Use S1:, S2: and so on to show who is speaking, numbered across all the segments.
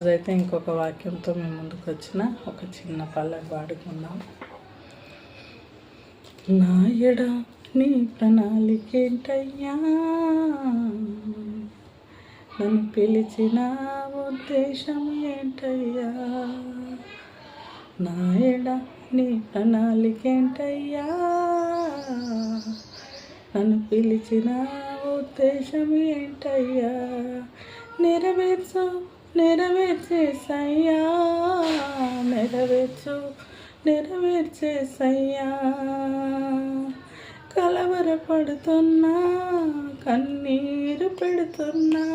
S1: అయితే ఇంకొక వాక్యంతో మేము ముందుకు వచ్చిన ఒక చిన్న పల్లెకి పాడుకుందాం. నా ఎడ నీ ప్రణాళికేంటయ్యా, నన్ను పిలిచిన ఉద్దేశం ఏంటయ్యా, నా ఎడ నీ ప్రణాళికేంటయ్యా, నన్ను పిలిచిన ఉద్దేశం ఏంటయ్యా, నెరవేర్చేసయ్యా, నెరవేర్చేసయ్యా. కలవరపడుతున్నా, కన్నీరు పెడుతున్నా,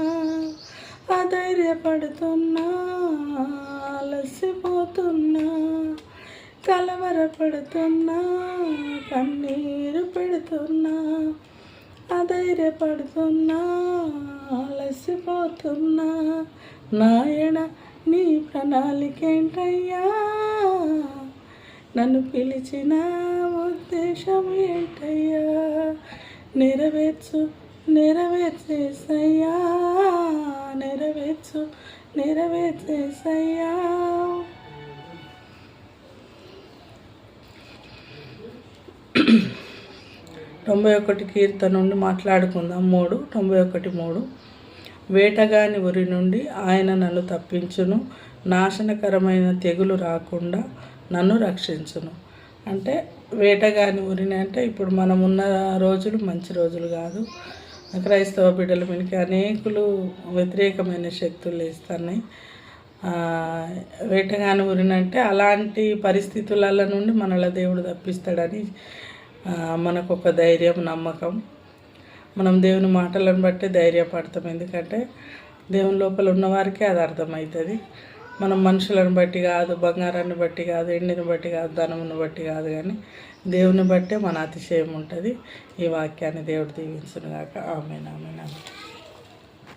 S1: అధైర్యపడుతున్నా, అలసిపోతున్నా, కలవరపడుతున్నా, కన్నీరు పెడుతున్నా, అధైర్యపడుతున్నా, అలసిపోతున్నా, నాయన నీ ప్రణాళికేంటయ్యా, నన్ను పిలిచిన ఉద్దేశం ఏంటయ్యా, నెరవేర్చేసయ్యా, నెరవేర్చేసయ్యా. 91 కీర్తన నుండి మాట్లాడుకుందాం. 91:3 వేటగాని ఉరి నుండి ఆయన నన్ను తప్పించును, నాశనకరమైన తెగులు రాకుండా నన్ను రక్షించును. అంటే వేటగాని ఉరిని అంటే ఇప్పుడు మనం ఉన్న రోజులు మంచి రోజులు కాదు. క్రైస్తవ బిడ్డల మీదకి అనేకులు వ్యతిరేకమైన శక్తులు వేస్తున్నాయి. వేటగాని ఉరిని అంటే అలాంటి పరిస్థితుల నుండి మనల దేవుడు తప్పిస్తాడని మనకు ఒక ధైర్యం, నమ్మకం. మనం దేవుని మాటలను బట్టి ధైర్యపడతాం. ఎందుకంటే దేవుని లోపల ఉన్నవారికే అది అర్థమవుతుంది. మనం మనుషులను బట్టి కాదు, బంగారాన్ని బట్టి కాదు, ఎండిని బట్టి కాదు, ధనమును బట్టి కాదు, కానీ దేవుని బట్టే మన అతిశయం ఉంటుంది. ఈ వాక్యాన్ని దేవుడు దీవించును గాక. ఆమేన్.